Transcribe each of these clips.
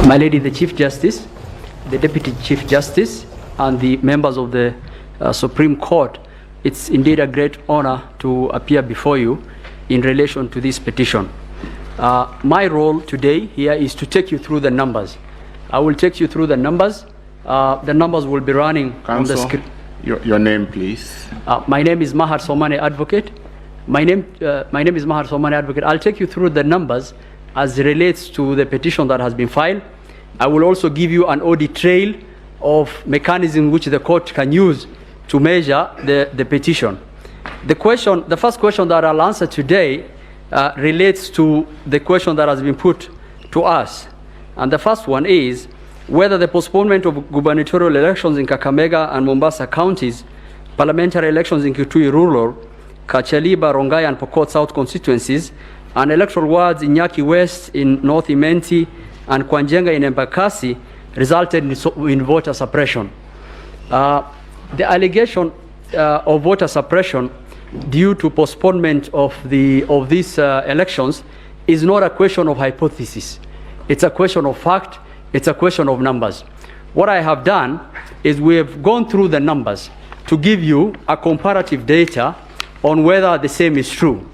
My Lady the Chief Justice, the Deputy Chief Justice, and the members of the Supreme Court, it's indeed a great honor to appear before you in relation to this petition. My role today here is to take you through the numbers. I will take you through the numbers. The numbers will be running on the screen. Your name, please. My name is Mahat Somane, advocate. My name is Mahat Somane, advocate. I'll take you through the numbers as it relates to the petition that has been filed. I will also give you an audit trail of mechanism which the court can use to measure the petition. The first question that I'll answer today relates to the question that has been put to us. And the first one is whether the postponement of gubernatorial elections in Kakamega and Mombasa counties, parliamentary elections in Kitui Rural, Kachaliba, Rongai and Pokot South constituencies, and electoral wards in Nyaki West, in North Imenti, and Kwanjenga in Embakasi resulted in voter suppression. The allegation of voter suppression due to postponement of these elections is not a question of hypothesis. It's a question of fact. It's a question of numbers. What I have done is we have gone through the numbers to give you a comparative data on whether the same is true.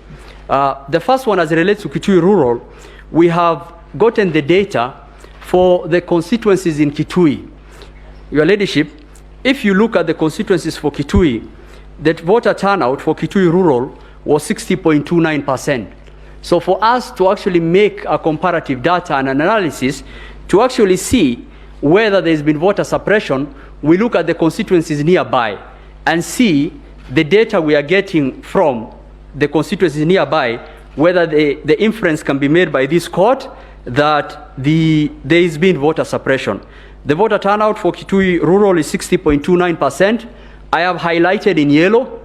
The first one, as it relates to Kitui Rural, we have gotten the data for the constituencies in Kitui. Your Ladyship, if you look at the constituencies for Kitui, the voter turnout for Kitui Rural was 60.29%. So for us to actually make a comparative data and analysis to actually see whether there's been voter suppression, we look at the constituencies nearby and see the data we are getting from the constituencies nearby, whether the inference can be made by this court that there has been voter suppression. The voter turnout for Kitui Rural is 60.29%. I have highlighted in yellow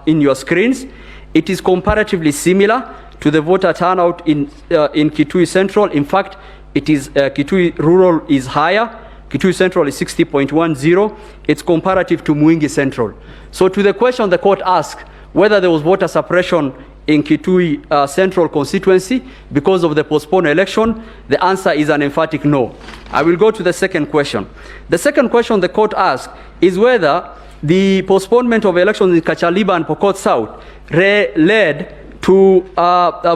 in your screens. It is comparatively similar to the voter turnout in Kitui Central. In fact, it is Kitui Rural is higher. Kitui Central is 60.10. It's comparative to Mwingi Central. So to the question the court asked, whether there was voter suppression in Kitui Central constituency because of the postponed election, the answer is an emphatic no. I will go to the second question. The second question the court asked is whether the postponement of elections in Kachaliba and Pokot South led to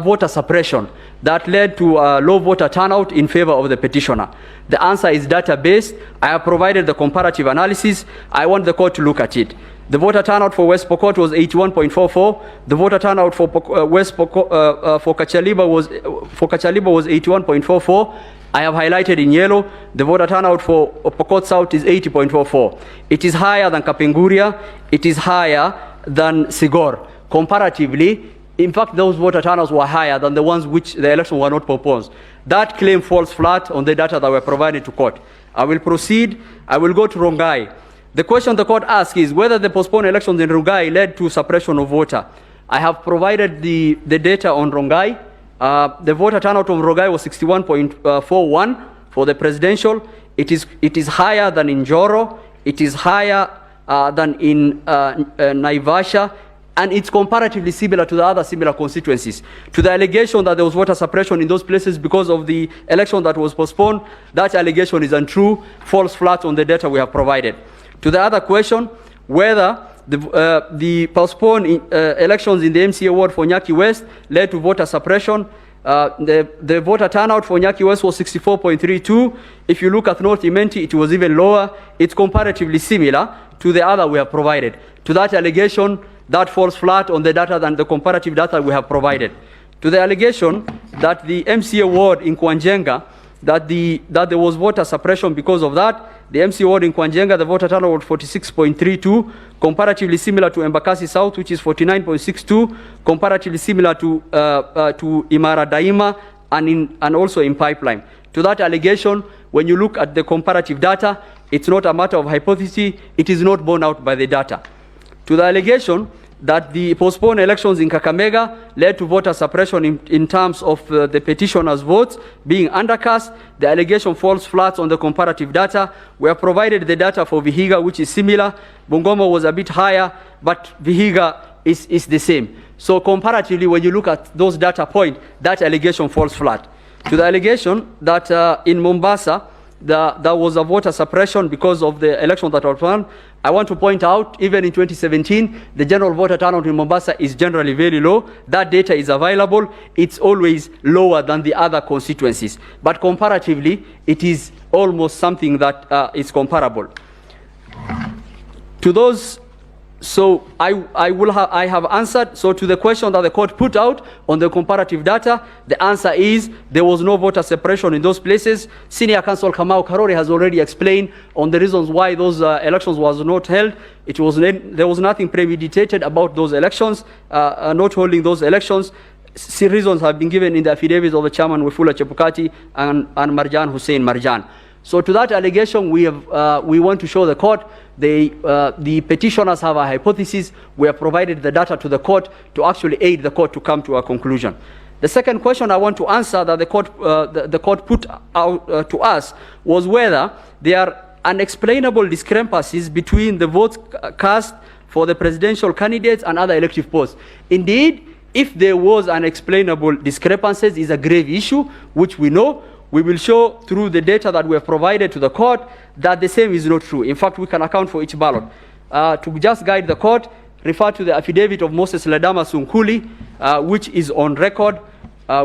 voter suppression that led to low voter turnout in favor of the petitioner. The answer is data-based. I have provided the comparative analysis. I want the court to look at it. The voter turnout for West Pokot was 81.44. The voter turnout for for Kachaliba was 81.44. I have highlighted in yellow. The voter turnout for Pokot South is 80.44. It is higher than Kapenguria. It is higher than Sigor. Comparatively, in fact, those voter turnouts were higher than the ones which the elections were not proposed. That claim falls flat on the data that were provided to court. I will proceed. I will go to Rongai. The question the court asks is whether the postponed elections in Rongai led to suppression of voter. I have provided the data on Rongai. The voter turnout of Rongai was 61.41 for the presidential. It is higher than in Joro. It is higher than in Naivasha. And it's comparatively similar to the other similar constituencies. To the allegation that there was voter suppression in those places because of the election that was postponed, that allegation is untrue, falls flat on the data we have provided. To the other question, whether the postponed elections in the MCA ward for Nyaki West led to voter suppression, the voter turnout for Nyaki West was 64.32. If you look at North Imenti, it was even lower. It's comparatively similar to the other we have provided. To that allegation, that falls flat on the data than the comparative data we have provided. To the allegation that the MCA ward in Kwanjenga, that there was voter suppression because of that, the MCA ward in Kwanjenga, the voter turnout was 46.32, comparatively similar to Embakasi South, which is 49.62, comparatively similar to Imara Daima and also in Pipeline. To that allegation, when you look at the comparative data, it's not a matter of hypothesis, it is not borne out by the data. To the allegation that the postponed elections in Kakamega led to voter suppression in terms of the petitioner's votes being undercast, the allegation falls flat on the comparative data. We have provided the data for Vihiga, which is similar. Bungoma was a bit higher, but Vihiga is the same. So comparatively, when you look at those data points, that allegation falls flat. To the allegation that in Mombasa, there was a voter suppression because of the election that was run, I want to point out, even in 2017, the general voter turnout in Mombasa is generally very low. That data is available. It's always lower than the other constituencies. But comparatively, it is almost something that is comparable. To those, so I have answered. So to the question that the court put out on the comparative data, the answer is there was no voter suppression in those places. Senior Counsel Kamau Karori has already explained on the reasons why those elections was not held. There was nothing premeditated about those elections, not holding those elections. Reasons have been given in the affidavits of the chairman Wafula Chebukati and Marjan Hussein Marjan. So to that allegation, we want to show the court the petitioners have a hypothesis. We have provided the data to the court to actually aid the court to come to a conclusion. The second question I want to answer that the court put out to us was whether there are unexplainable discrepancies between the votes cast for the presidential candidates and other elective posts. Indeed, if there was unexplainable discrepancies, is a grave issue, which we know. We will show through the data that we have provided to the court that the same is not true. In fact, we can account for each ballot. To just guide the court, refer to the affidavit of Moses Ledama Sunkuli, which is on record.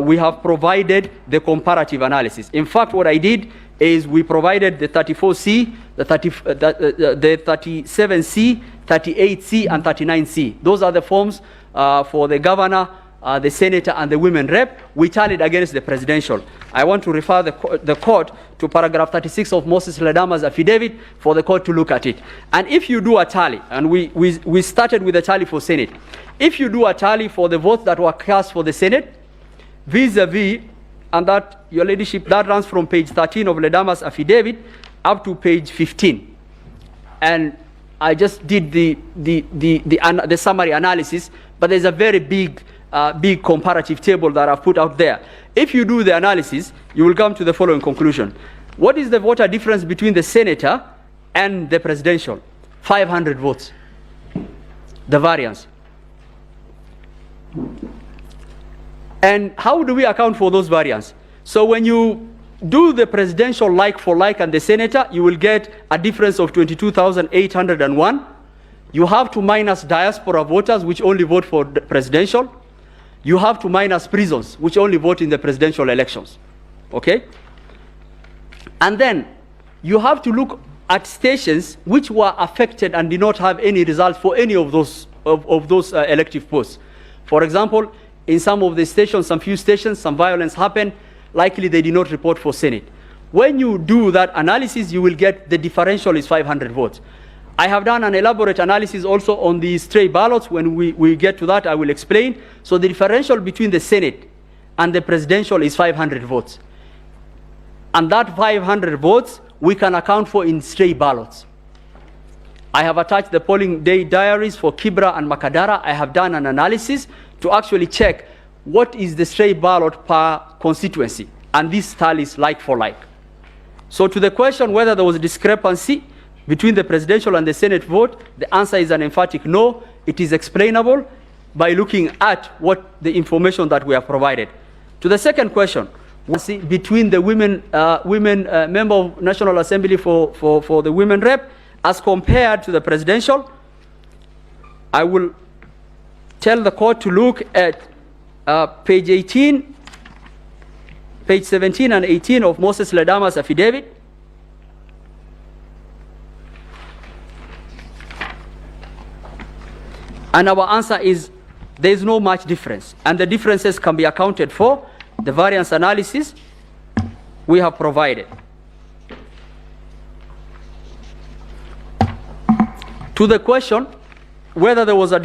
We have provided the comparative analysis. In fact, what I did is we provided the 34C, the 37C, 38C, and 39C. Those are the forms for the governor, the senator, and the women rep. We tallied against the presidential. I want to refer the court to paragraph 36 of Moses Ledama's affidavit for the court to look at it. And if you do a tally, and we started with a tally for Senate, if you do a tally for the votes that were cast for the Senate, vis-a-vis, and that, your ladyship, that runs from page 13 of Ledama's affidavit up to page 15. And I just did the summary analysis, but there's a very big comparative table that I've put out there. If you do the analysis, you will come to the following conclusion. What is the voter difference between the senator and the presidential? 500 votes. The variance. And how do we account for those variants? So when you do the presidential like for like and the senator, you will get a difference of 22,801. You have to minus diaspora voters, which only vote for the presidential. You have to minus prisons, which only vote in the presidential elections. Okay? And then you have to look at stations which were affected and did not have any results for any of those elective posts. For example, in some of the stations, some few stations, some violence happened. Likely they did not report for Senate. When you do that analysis, you will get the differential is 500 votes. I have done an elaborate analysis also on the stray ballots. When we get to that, I will explain. So the differential between the Senate and the presidential is 500 votes. And that 500 votes, we can account for in stray ballots. I have attached the polling day diaries for Kibra and Makadara. I have done an analysis to actually check what is the stray ballot per constituency. And this tally is like for like. So to the question whether there was a discrepancy between the presidential and the Senate vote, the answer is an emphatic no. It is explainable by looking at what the information that we have provided. To the second question, between the women member of National Assembly for the women rep as compared to the presidential, I will tell the court to look at page 18, page 17 and 18 of Moses Ledama's affidavit. And our answer is there is no much difference. And the differences can be accounted for. The variance analysis we have provided. To the question whether there was a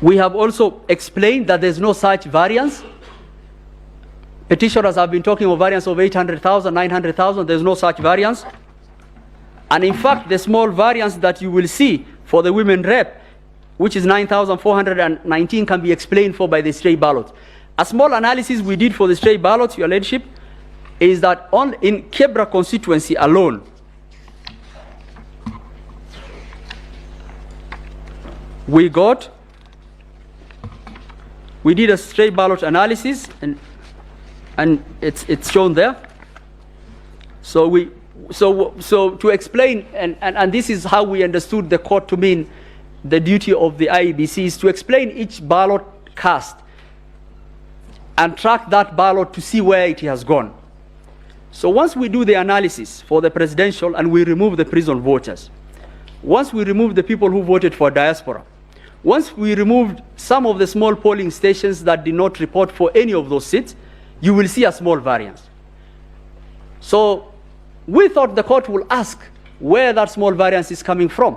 we have also explained that there is no such variance. Petitioners have been talking of variance of 800,000, 900,000. There's no such variance. And in fact, the small variance that you will see for the women rep, which is 9,419, can be explained for by the stray ballot. A small analysis we did for the stray ballots, Your Lordship, is that in Kebra constituency alone, we did a stray ballot analysis, and it's shown there. So to explain, and this is how we understood the court to mean the duty of the IEBC is to explain each ballot cast and track that ballot to see where it has gone. So once we do the analysis for the presidential and we remove the prison voters, once we remove the people who voted for diaspora, once we removed some of the small polling stations that did not report for any of those seats, you will see a small variance. So we thought the court will ask where that small variance is coming from.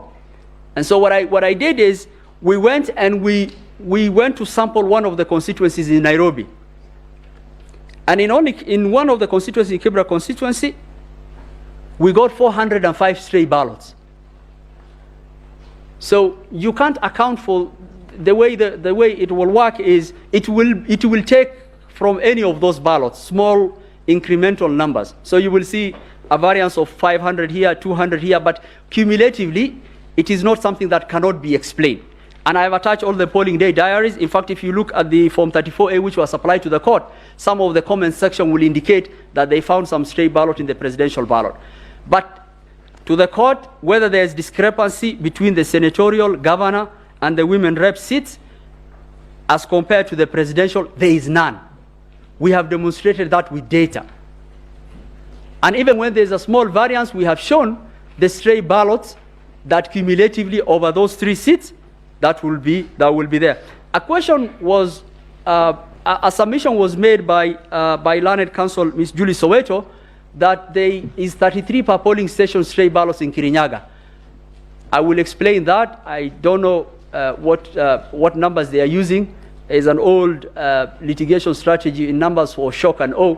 And so what I did is we went and we went to sample one of the constituencies in Nairobi. And in one of the constituencies, in Kibra constituency, we got 405 stray ballots. So you can't account for the way it will work is it will take from any of those ballots small incremental numbers. So you will see a variance of 500 here, 200 here, but cumulatively it is not something that cannot be explained. And I have attached all the polling day diaries. In fact, if you look at the Form 34A, which was supplied to the court, some of the comments section will indicate that they found some stray ballot in the presidential ballot. But to the court, whether there is discrepancy between the senatorial, governor, and the women rep seats, as compared to the presidential, there is none. We have demonstrated that with data. And even when there's a small variance, we have shown the stray ballots that cumulatively over those 3 seats, that will be there. A question was, a submission was made by Learned Counsel Ms. Julie Soweto that there is 33 per polling station stray ballots in Kirinyaga. I will explain that. I don't know what numbers they are using. It's an old litigation strategy in numbers for shock and awe.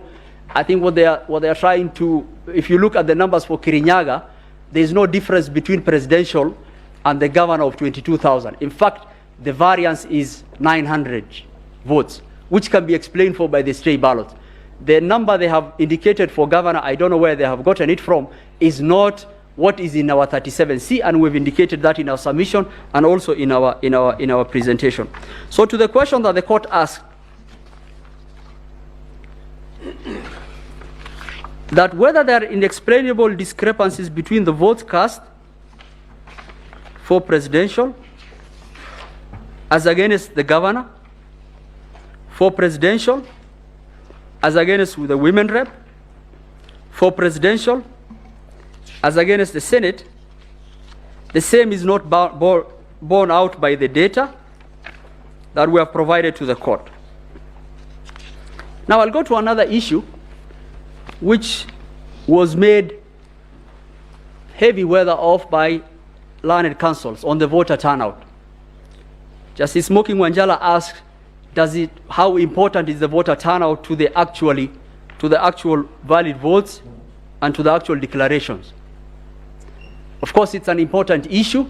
I think what they are trying to, if you look at the numbers for Kirinyaga, there is no difference between presidential and the governor of 22,000. In fact, the variance is 900 votes, which can be explained for by the stray ballots. The number they have indicated for governor, I don't know where they have gotten it from, is not what is in our 37C, and we've indicated that in our submission and also in our presentation. So to the question that the court asked, that whether there are inexplainable discrepancies between the votes cast for presidential as against the governor, for presidential as against the women rep, for presidential as against the Senate, the same is not borne out by the data that we have provided to the court. Now I'll go to another issue which was made heavy weather of by learned counsels on the voter turnout. Justice Smoking Wanjala asked, how important is the voter turnout to the actual valid votes and to the actual declarations? Of course, it's an important issue.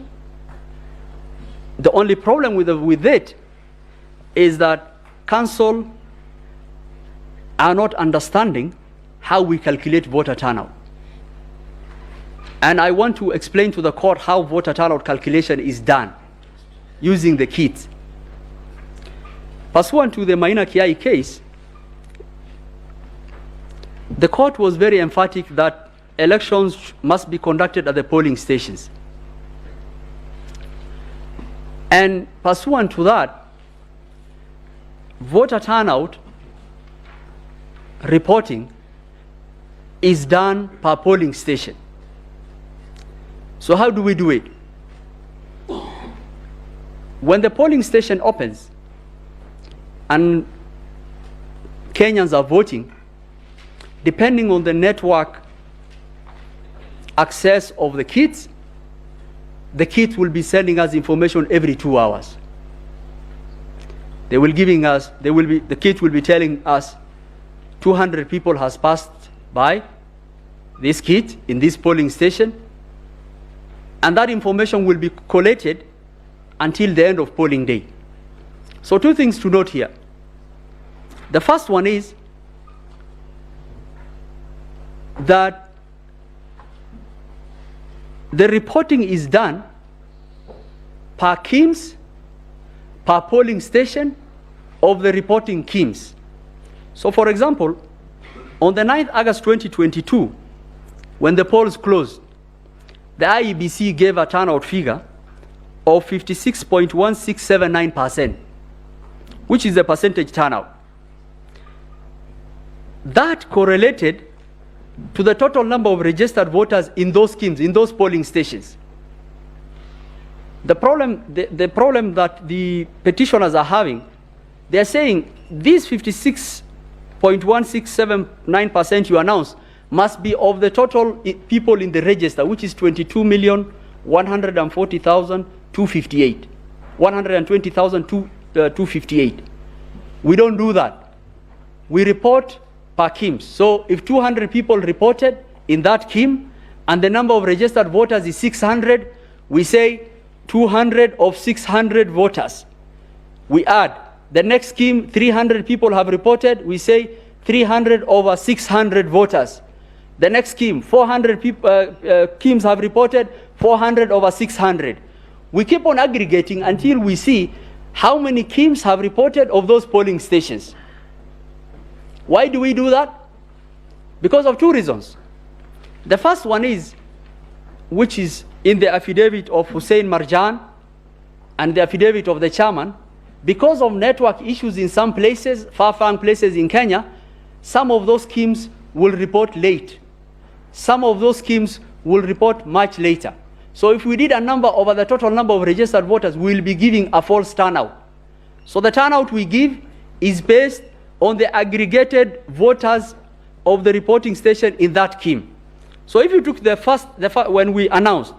The only problem with it is that counsel are not understanding how we calculate voter turnout. And I want to explain to the court how voter turnout calculation is done using the kits. Pursuant to the Maina Kiai case, the court was very emphatic that elections must be conducted at the polling stations. And pursuant to that, voter turnout reporting is done per polling station. So how do we do it? When the polling station opens and Kenyans are voting, depending on the network access of the kits will be sending us information every 2 hours. The kit will be telling us 200 people has passed by this kit in this polling station, and that information will be collated until the end of polling day. So 2 things to note here. The first one is that the reporting is done per KIMS, per polling station of the reporting KIMS. So for example, on the 9th August 2022, when the polls closed, the IEBC gave a turnout figure of 56.1679%, which is the percentage turnout. That correlated to the total number of registered voters in those schemes, in those polling stations. The problem that the petitioners are having, they are saying these 56.1679% you announced must be of the total people in the register, which is 22,140,258. 120,258. We don't do that. We report per KIMS. So if 200 people reported in that KIM and the number of registered voters is 600, we say 200 of 600 voters. We add the next KIM, 300 people have reported, we say 300 over 600 voters. The next KIM, 400 KIMs have reported, 400 over 600. We keep on aggregating until we see how many KIMs have reported of those polling stations. Why do we do that? Because of two reasons. The first one is, which is in the affidavit of Hussein Marjan and the affidavit of the chairman, because of network issues in some places, far-flung places in Kenya, some of those KIMs will report late. Some of those KIMs will report much later. So if we did a number over the total number of registered voters, we will be giving a false turnout. So the turnout we give is based on the aggregated voters of the reporting station in that KIM. So if you took the first when we announced,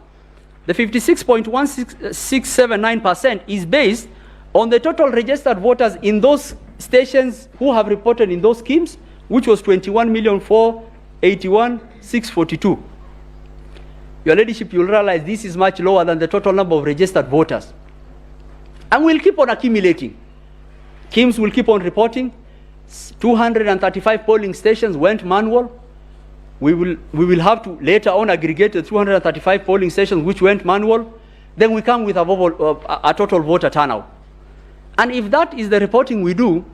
the 56.1679% is based on the total registered voters in those stations who have reported in those KIMs, which was 21,481,642. Your Ladyship, you'll realize this is much lower than the total number of registered voters. And we'll keep on accumulating. KIMs will keep on reporting. 235 polling stations went manual. We will have to later on aggregate the 235 polling stations which went manual. Then we come with a total voter turnout. And if that is the reporting we do,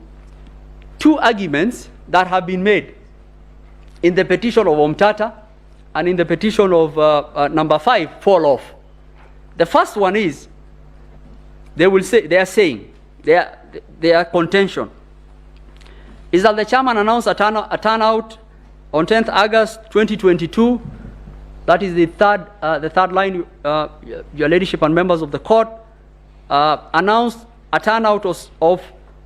two arguments that have been made in the petition of Omtata and in the petition of number 5 fall off. The first one is, their contention is that the chairman announced a turnout on 10th August 2022. That is the third line, Your Ladyship and members of the court, announced a turnout of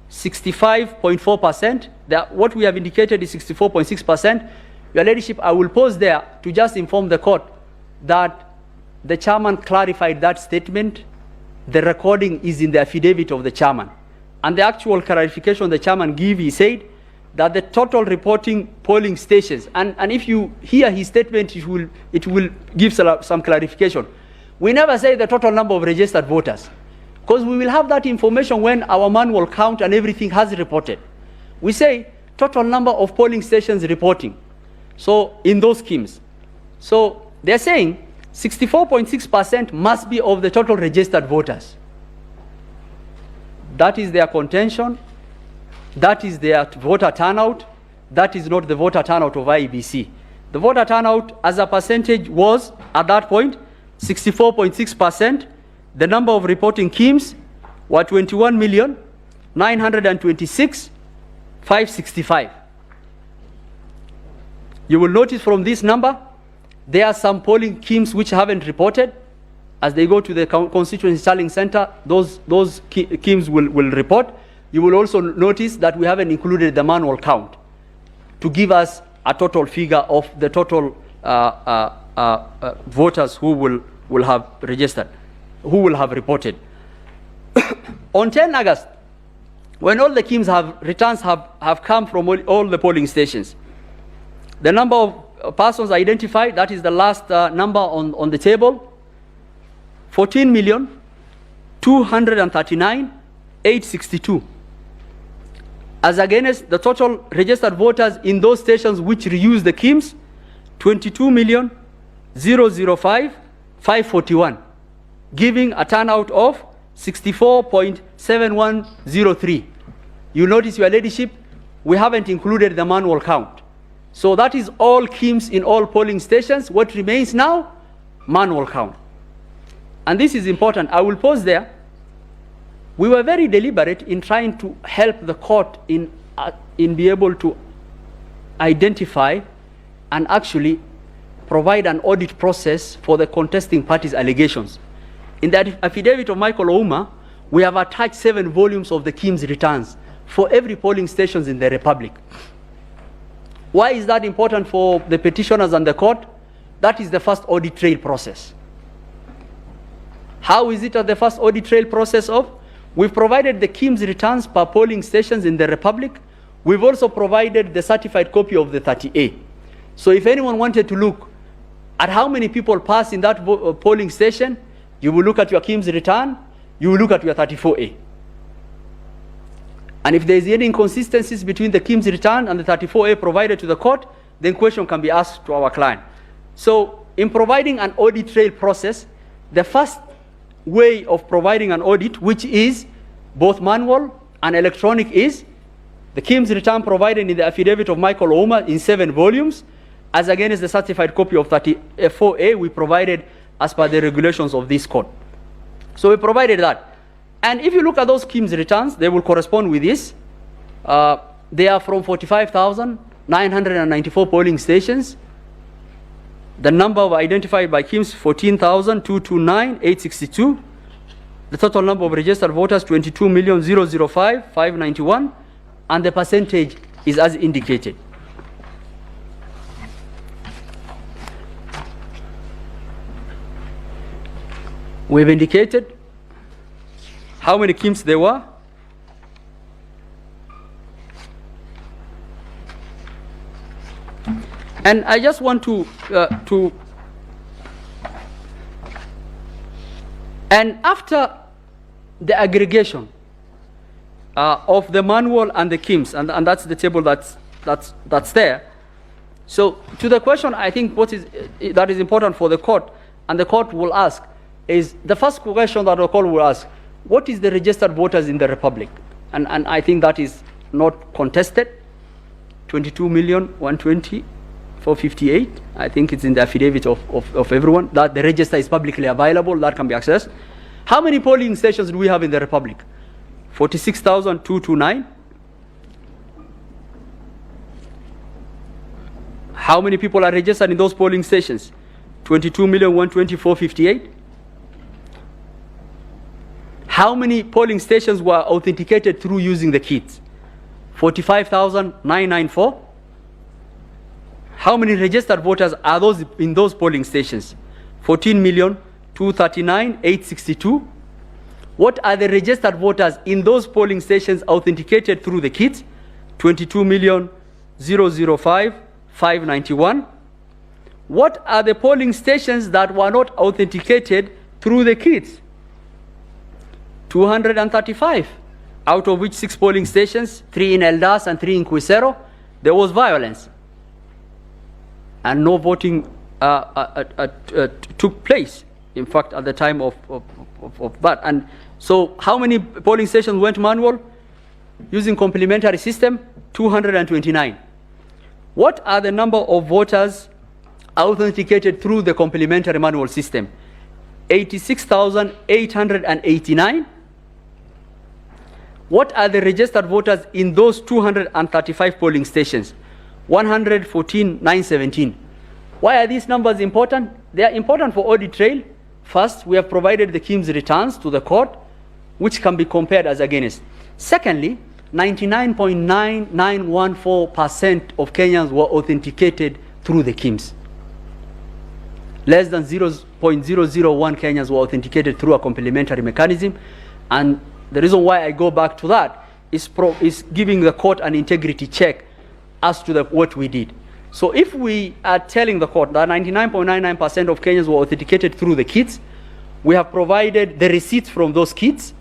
65.4%. What we have indicated is 64.6%. Your Ladyship, I will pause there to just inform the court that the chairman clarified that statement. The recording is in the affidavit of the chairman. And the actual clarification the chairman gave, he said that the total reporting polling stations, and if you hear his statement, it will give some clarification. We never say the total number of registered voters, because we will have that information when our manual count and everything has reported. We say total number of polling stations reporting. So in those schemes. So they're saying 64.6% must be of the total registered voters. That is their contention. That is their voter turnout. That is not the voter turnout of IEBC. The voter turnout as a percentage was, at that point, 64.6%. The number of reporting KIMs were 21,926,565. You will notice from this number, there are some polling KIMs which haven't reported. As they go to the constituency tallying center, those KIMs will report. You will also notice that we haven't included the manual count to give us a total figure of the total voters who will have registered, who will have reported. On 10 August, when all the KIMs returns have come from all the polling stations, the number of persons identified, that is the last number on the table, 14,239,862. As against the total registered voters in those stations which reuse the KIMS, 22,005,541, giving a turnout of 64.7103. You notice, Your Ladyship, we haven't included the manual count. So that is all KIMS in all polling stations. What remains now? Manual count. And this is important. I will pause there. We were very deliberate in trying to help the court in be able to identify and actually provide an audit process for the contesting parties' allegations. In the affidavit of Michael Ouma, we have attached 7 volumes of the KIMS returns for every polling stations in the Republic. Why is that important for the petitioners and the court? That is the first audit trail process. How is it at the first audit trail process of? We've provided the KIMS returns per polling stations in the Republic. We've also provided the certified copy of the 30A. So if anyone wanted to look at how many people pass in that polling station, you will look at your KIMS return, you will look at your 34A. And if there is any inconsistencies between the KIMS return and the 34A provided to the court, then question can be asked to our client. So in providing an audit trail process, the first way of providing an audit, which is both manual and electronic, is the KIMS return provided in the affidavit of Michael Ouma in 7 volumes, as against the certified copy of 34A we provided as per the regulations of this court. So we provided that. And if you look at those KIMS returns, they will correspond with this. They are from 45,994 polling stations. The number identified by KIMS, 14,229,862. The total number of registered voters, 22,005,591. And the percentage is as indicated. We've indicated how many KIMS there were. And I just want and after the aggregation of the manual and the KIMS, and that's the table that's there. So to the question, I think that is important for the court, and the court will ask, is the first question that the court will ask, what is the registered voters in the Republic? And I think that is not contested. 22,120,458. I think it's in the affidavit of everyone that the register is publicly available, that can be accessed. How many polling stations do we have in the Republic? 46,229. How many people are registered in those polling stations? 22,120,458. How many polling stations were authenticated through using the kits? 45,994. How many registered voters are those in those polling stations? 14,239,862. What are the registered voters in those polling stations authenticated through the kits? 22,005,591. What are the polling stations that were not authenticated through the kits? 235, out of which 6 polling stations, 3 in Eldas and 3 in Quisero, there was violence. And no voting took place, in fact, at the time of that. And so how many polling stations went manual? Using complementary system, 229. What are the number of voters authenticated through the complementary manual system? 86,889. What are the registered voters in those 235 polling stations? 114,917. Why are these numbers important? They are important for audit trail. First, we have provided the KIMS returns to the court, which can be compared as against. Secondly, 99.9914% of Kenyans were authenticated through the KIMS. Less than 0.001 Kenyans were authenticated through a complementary mechanism. And the reason why I go back to that is giving the court an integrity check as to what we did. So if we are telling the court that 99.99% of Kenyans were authenticated through the kits, we have provided the receipts from those kits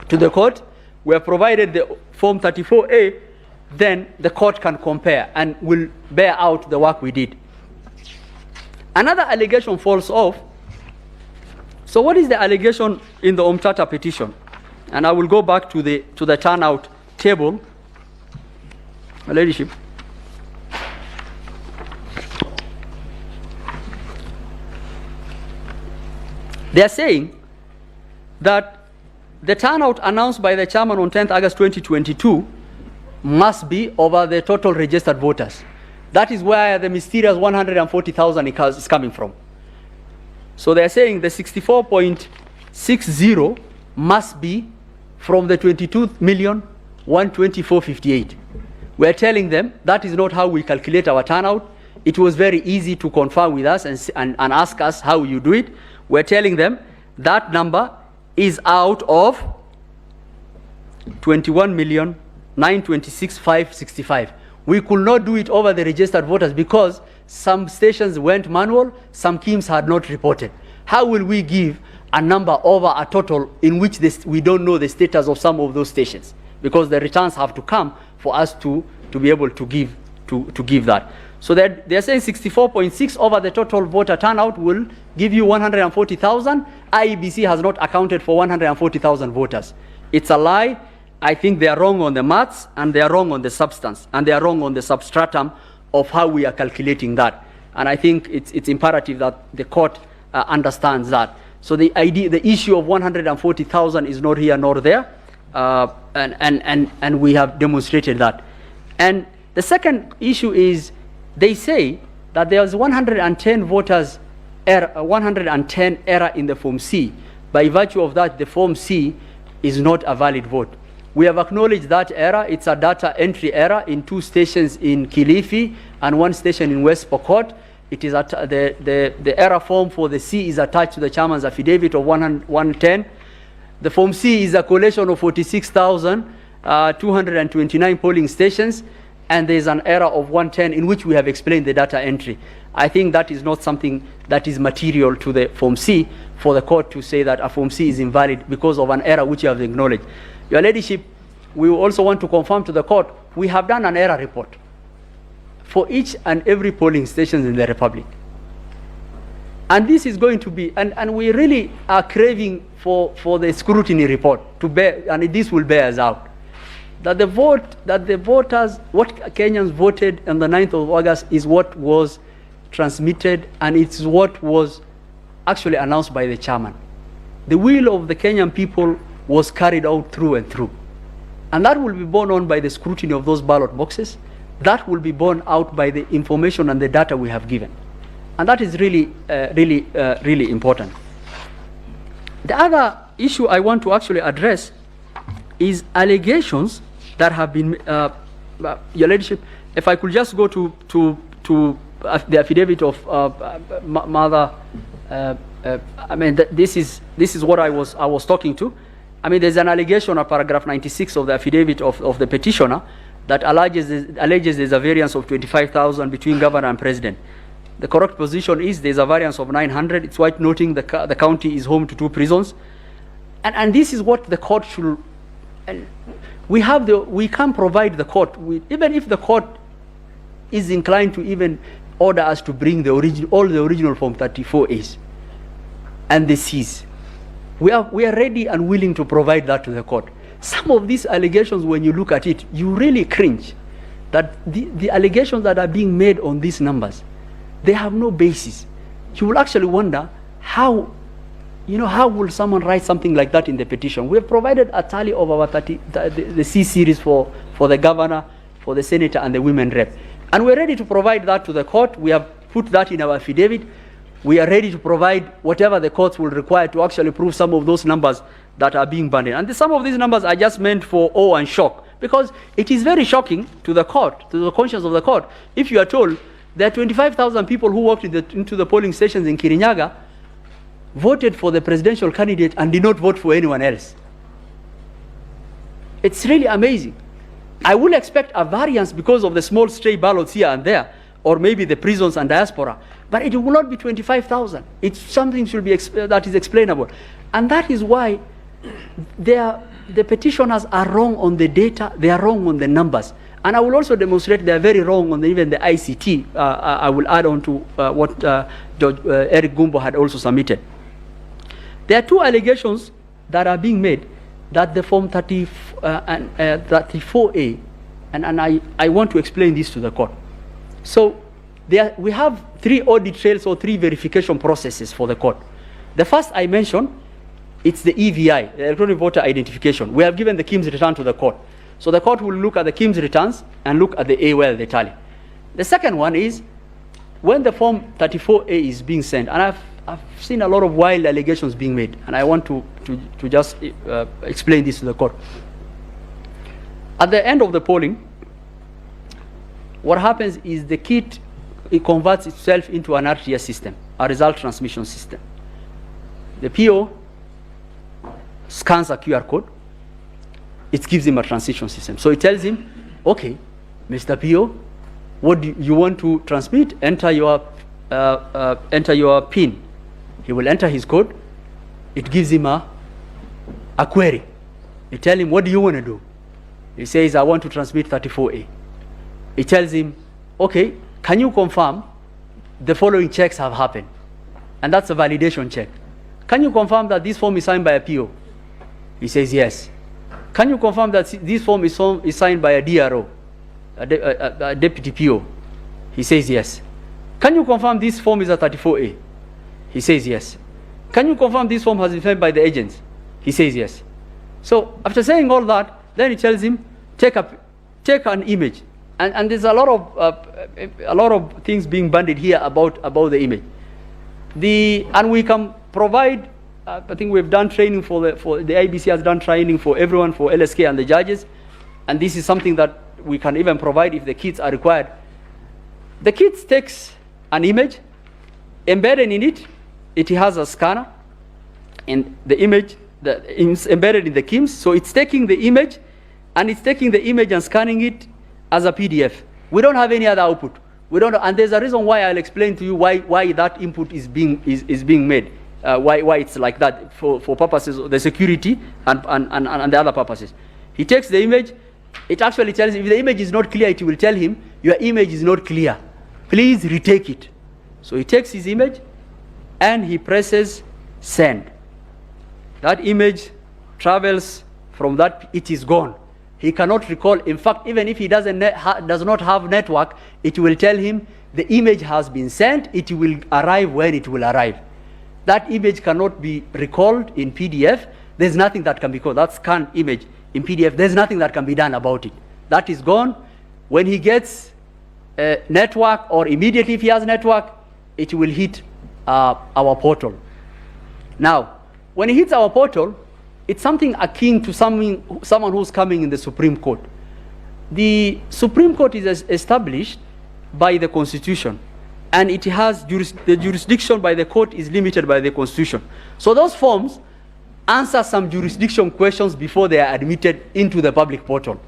to the court. We have provided the Form 34A then the court can compare and will bear out the work we did. Another allegation falls off. So what is the allegation in the Omtata petition? And I will go back to the turnout table. Your Ladyship. They are saying that the turnout announced by the chairman on 10th August 2022 must be over the total registered voters. That is where the mysterious 140,000 is coming from. So they are saying the 64.60 must be from the 22,124,058. We are telling them that is not how we calculate our turnout. It was very easy to confirm with us and ask us how you do it. We're telling them that number is out of 21,926,565. We could not do it over the registered voters because some stations went manual, some teams had not reported. How will we give a number over a total in which we don't know the status of some of those stations? Because the returns have to come for us to be able to give that. So they're saying 64.6 over the total voter turnout will give you 140,000. IEBC has not accounted for 140,000 voters. It's a lie. I think they are wrong on the maths, and they are wrong on the substance, and they are wrong on the substratum of how we are calculating that. And I think it's imperative that the court understands that. So the issue of 140,000 is not here nor there, and we have demonstrated that. And the second issue is they say that there was 110 voters error, 110 error in the Form C. By virtue of that, the Form C is not a valid vote. We have acknowledged that error. It's a data entry error in 2 stations in Kilifi and 1 station in West Pokot. It is the error form for the C is attached to the chairman's affidavit of 110. The Form C is a collation of 46,229 polling stations, and there is an error of 110 in which we have explained the data entry. I think that is not something that is material to the Form C for the court to say that a Form C is invalid because of an error which you have acknowledged. Your Ladyship, we also want to confirm to the court, we have done an error report for each and every polling station in the Republic. And this is going to be, and we really are craving for the scrutiny report to bear, and this will bear us out. That the voters, what Kenyans voted on the 9th of August is what was transmitted, and it's what was actually announced by the chairman. The will of the Kenyan people was carried out through and through. And that will be borne on by the scrutiny of those ballot boxes. That will be borne out by the information and the data we have given. And that is really important. The other issue I want to actually address is allegations that have been, Your Ladyship, if I could just go to the affidavit of Mother, I mean, this is what I was talking to. I mean, there's an allegation of paragraph 96 of the affidavit of the petitioner that alleges there's a variance of 25,000 between governor and president. The correct position is there's a variance of 900. It's worth noting the county is home to 2 prisons. And this is what the court should, and we can provide the court with, even if the court is inclined to even order us to bring all the original Form 34As and the Cs. We are ready and willing to provide that to the court. Some of these allegations, when you look at it, you really cringe that the allegations that are being made on these numbers, they have no basis. You will actually wonder how will someone write something like that in the petition? We have provided a tally of our the C series for the governor, for the senator, and the women rep. And we're ready to provide that to the court. We have put that in our affidavit. We are ready to provide whatever the courts will require to actually prove some of those numbers that are being banded. And some of these numbers are just meant for awe and shock, because it is very shocking to the court, to the conscience of the court, if you are told there are 25,000 people who walked into the polling stations in Kirinyaga, voted for the presidential candidate and did not vote for anyone else. It's really amazing. I will expect a variance because of the small stray ballots here and there, or maybe the prisons and diaspora, but it will not be 25,000. It's something that is explainable. And that is why the petitioners are wrong on the data, they are wrong on the numbers. And I will also demonstrate they are very wrong on even the ICT. I will add on to what Judge Eric Gumbo had also submitted. There are two allegations that are being made that the Form 34A, and I want to explain this to the court. So we have 3 audit trails or 3 verification processes for the court. The first I mentioned, it's the EVI, the electronic voter identification. We have given the KIMS return to the court. So the court will look at the KIMS returns and look at the AOL, the tally. The second one is when the Form 34A is being sent, and I've seen a lot of wild allegations being made, and I want to just explain this to the court. At the end of the polling, what happens is the kit, it converts itself into an RTS system, a result transmission system. The PO scans a QR code, it gives him a transition system. So it tells him, okay, Mr. PO, what do you want to transmit? Enter your PIN. He will enter his code. It gives him a query. You tell him, what do you want to do? He says, I want to transmit 34A. It tells him, okay, can you confirm the following checks have happened? And that's a validation check. Can you confirm that this form is signed by a PO? He says, yes. Can you confirm that this form is signed by a DRO, a deputy PO? He says, yes. Can you confirm this form is a 34A? He says, yes. Can you confirm this form has been signed by the agents? He says, yes. So after saying all that, then he tells him, take an image. And there's a lot of things being bandied here about the image. And we can provide, I think we've done training for the IBC has done training for everyone, for LSK and the judges. And this is something that we can even provide if the kits are required. The kit takes an image, embedded in it, it has a scanner, and the image is embedded in the KIMS. So it's taking the image, and it's taking the image and scanning it as a PDF. We don't have any other output. We don't, and there's a reason why I'll explain to you why that input is being made. Why it's like that for purposes of the security and the other purposes. He takes the image. It actually tells him if the image is not clear, it will tell him your image is not clear. Please retake it. So he takes his image and he presses send. That image travels from that, it is gone. He cannot recall. In fact, even if he does not have network, it will tell him the image has been sent. It will arrive when it will arrive. That image cannot be recalled in PDF. There's nothing that can be called. That scanned image in PDF, there's nothing that can be done about it. That is gone. When he gets network, or immediately if he has network, it will hit our portal. Now, when it hits our portal, it's something akin to someone who's coming in the Supreme Court. The Supreme Court is established by the Constitution, and it has the jurisdiction by the court is limited by the Constitution. So those forms answer some jurisdiction questions before they are admitted into the public portal.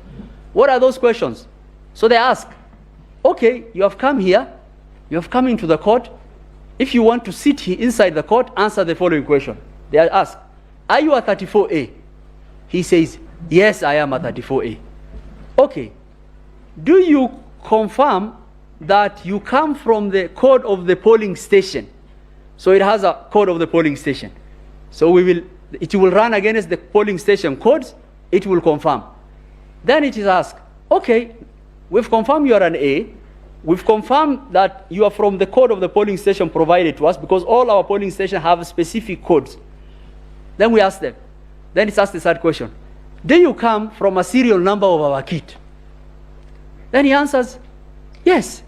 What are those questions? So they ask, okay, you have come here, you have come into the court. If you want to sit here inside the court, answer the following question. They ask, are you a 34A? He says, yes, I am a 34A. Okay, do you confirm that you come from the code of the polling station? So it has a code of the polling station. So it will run against the polling station codes, it will confirm. Then it is asked, okay, we've confirmed you are an A, we've confirmed that you are from the code of the polling station provided to us, because all our polling stations have specific codes. Then we ask them, then it's asked the third question, do you come from a serial number of our kit? Then he answers, yes,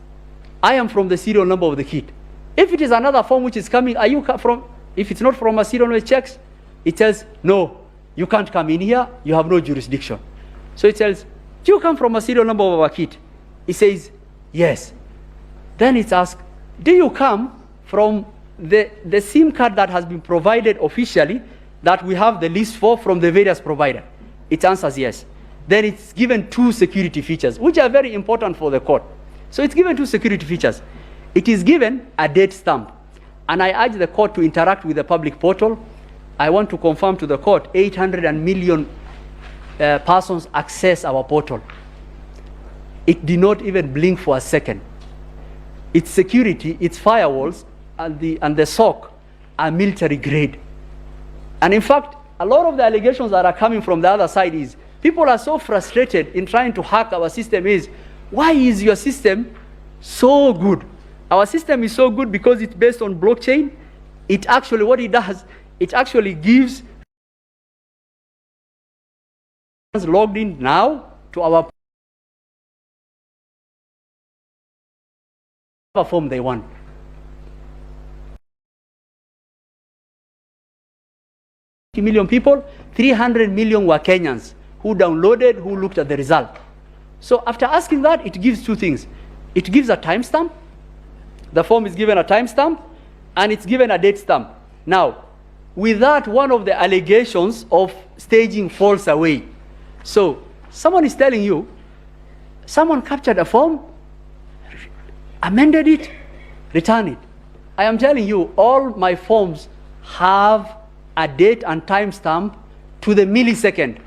I am from the serial number of the kit. If it is another form which is coming, are you from, if it's not from a serial number, it checks, it says, no, you can't come in here, you have no jurisdiction. So it says, do you come from a serial number of our kit? He says, yes. Then it's asked, do you come from the SIM card that has been provided officially, that we have the list for from the various providers? It answers yes. Then it's given two security features, which are very important for the court. So it's given two security features. It is given a date stamp. And I urge the court to interact with the public portal. I want to confirm to the court 800 million persons access our portal. it did not even blink for a second. Its security, its firewalls, and the SOC are military grade. And in fact, a lot of the allegations that are coming from the other side is, people are so frustrated in trying to hack our system is, why is your system so good? Our system is so good because it's based on blockchain. It actually, what it does, it actually gives logged in now to our form they want. Million people, 300 million were Kenyans who downloaded, who looked at the result. So after asking that, it gives two things. It gives a timestamp. The form is given a timestamp, and it's given a date stamp. Now, with that, one of the allegations of staging falls away. So someone is telling you, someone captured a form, amended it, returned it. I am telling you, all my forms have a date and timestamp to the millisecond.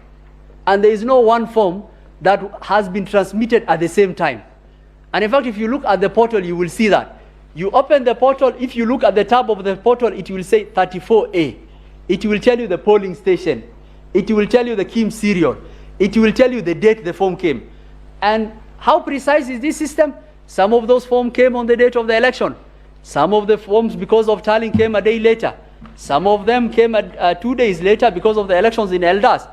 And there is no one form that has been transmitted at the same time. And in fact, if you look at the portal, you will see that. You open the portal, if you look at the tab of the portal, it will say 34A. It will tell you the polling station. It will tell you the Kim serial. It will tell you the date the form came. And how precise is this system? Some of those forms came on the date of the election. Some of the forms, because of tallying, came a day later. Some of them came 2 days later because of the elections in Eldas.